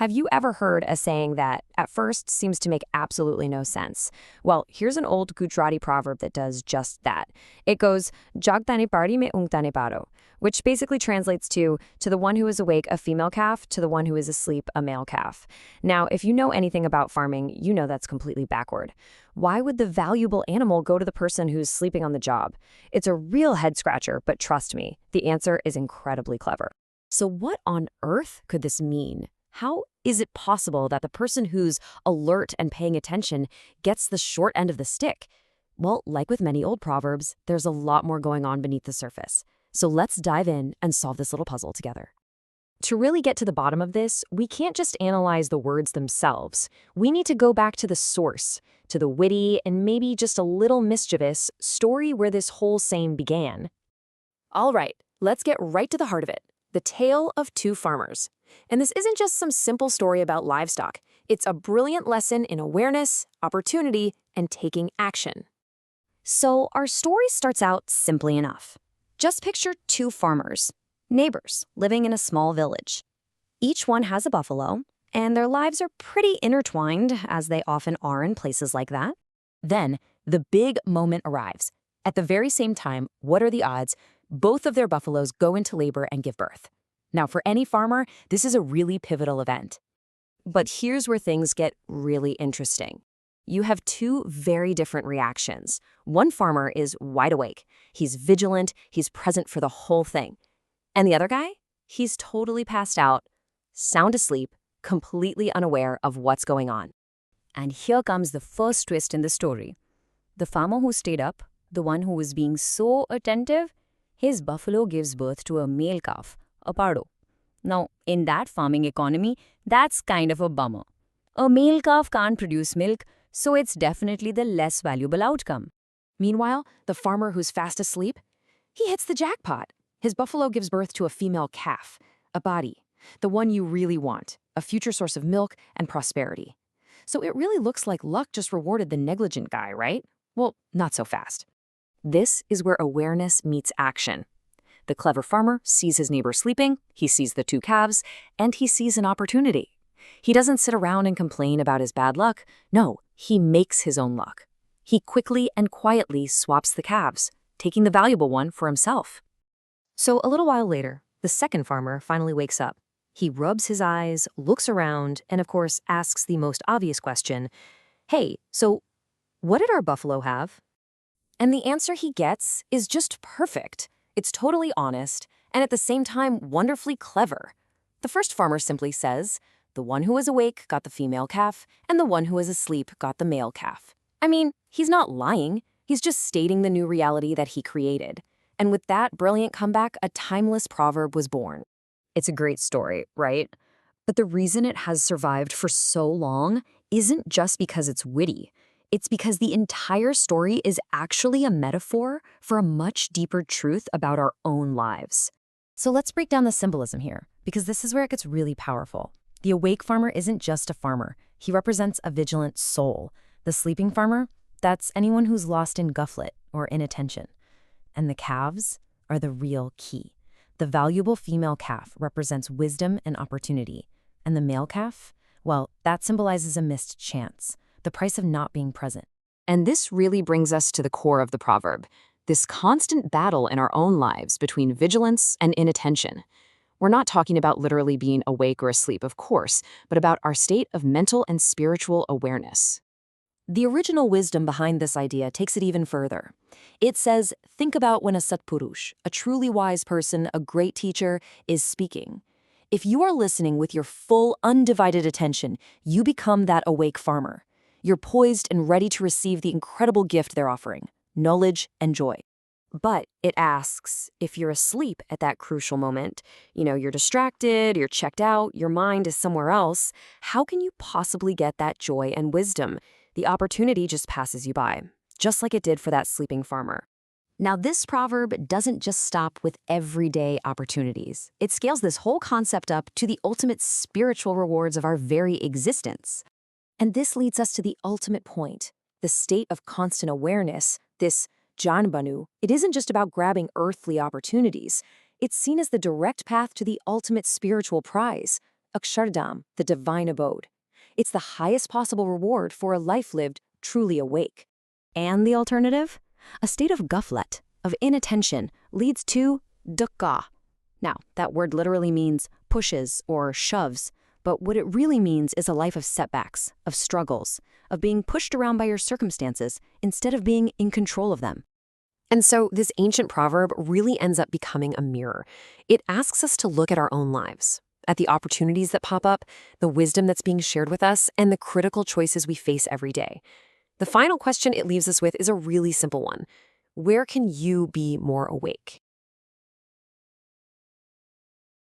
Have you ever heard a saying that at first seems to make absolutely no sense? Well, here's an old Gujarati proverb that does just that. It goes, "Jagtane pari mein ungtane paro," which basically translates to the one who is awake, a female calf, to the one who is asleep, a male calf. Now, if you know anything about farming, you know that's completely backward. Why would the valuable animal go to the person who's sleeping on the job? It's a real head scratcher, but trust me, the answer is incredibly clever. So what on earth could this mean? How is it possible that the person who's alert and paying attention gets the short end of the stick? Well, like with many old proverbs, there's a lot more going on beneath the surface. So let's dive in and solve this little puzzle together. To really get to the bottom of this, we can't just analyze the words themselves. We need to go back to the source, to the witty and maybe just a little mischievous story where this whole saying began. All right, let's get right to the heart of it. The tale of two farmers. And this isn't just some simple story about livestock. It's a brilliant lesson in awareness, opportunity, and taking action. So our story starts out simply enough. Just picture two farmers, neighbors, living in a small village. Each one has a buffalo, and their lives are pretty intertwined, as they often are in places like that. Then, the big moment arrives. At the very same time, what are the odds? Both of their buffaloes go into labor and give birth. Now, for any farmer, this is a really pivotal event. But here's where things get really interesting. You have two very different reactions. One farmer is wide awake. He's vigilant. He's present for the whole thing. And the other guy? He's totally passed out, sound asleep, completely unaware of what's going on. And here comes the first twist in the story. The farmer who stayed up, the one who was being so attentive, his buffalo gives birth to a male calf, a pardo. Now, in that farming economy, that's kind of a bummer. A male calf can't produce milk, so it's definitely the less valuable outcome. Meanwhile, the farmer who's fast asleep, he hits the jackpot. His buffalo gives birth to a female calf, a body, the one you really want, a future source of milk and prosperity. So it really looks like luck just rewarded the negligent guy, right? Well, not so fast. This is where awareness meets action. The clever farmer sees his neighbor sleeping, he sees the two calves, and he sees an opportunity. He doesn't sit around and complain about his bad luck. No, he makes his own luck. He quickly and quietly swaps the calves, taking the valuable one for himself. So a little while later, the second farmer finally wakes up. He rubs his eyes, looks around, and of course asks the most obvious question, "Hey, so what did our buffalo have?" And the answer he gets is just perfect. It's totally honest, and at the same time wonderfully clever. The first farmer simply says, the one who was awake got the female calf, and the one who was asleep got the male calf. I mean, he's not lying. He's just stating the new reality that he created. And with that brilliant comeback, a timeless proverb was born. It's a great story, right? But the reason it has survived for so long isn't just because it's witty. It's because the entire story is actually a metaphor for a much deeper truth about our own lives. So let's break down the symbolism here, because this is where it gets really powerful. The awake farmer isn't just a farmer. He represents a vigilant soul. The sleeping farmer, that's anyone who's lost in gufflet or inattention. And the calves are the real key. The valuable female calf represents wisdom and opportunity. And the male calf, well, that symbolizes a missed chance, the price of not being present. And this really brings us to the core of the proverb, this constant battle in our own lives between vigilance and inattention. We're not talking about literally being awake or asleep, of course, but about our state of mental and spiritual awareness. The original wisdom behind this idea takes it even further. It says, think about when a satpurush, a truly wise person, a great teacher, is speaking. If you are listening with your full, undivided attention, you become that awake farmer. You're poised and ready to receive the incredible gift they're offering, knowledge and joy. But it asks, if you're asleep at that crucial moment, you're distracted, you're checked out, your mind is somewhere else, how can you possibly get that joy and wisdom? The opportunity just passes you by, just like it did for that sleeping farmer. Now, this proverb doesn't just stop with everyday opportunities. It scales this whole concept up to the ultimate spiritual rewards of our very existence. And this leads us to the ultimate point, the state of constant awareness, this Janbanu. It isn't just about grabbing earthly opportunities. It's seen as the direct path to the ultimate spiritual prize, Akshardham, the divine abode. It's the highest possible reward for a life lived truly awake. And the alternative? A state of ghaflat, of inattention, leads to dukkha. Now, that word literally means pushes or shoves, but what it really means is a life of setbacks, of struggles, of being pushed around by your circumstances instead of being in control of them. And so this ancient proverb really ends up becoming a mirror. It asks us to look at our own lives, at the opportunities that pop up, the wisdom that's being shared with us, and the critical choices we face every day. The final question it leaves us with is a really simple one. Where can you be more awake?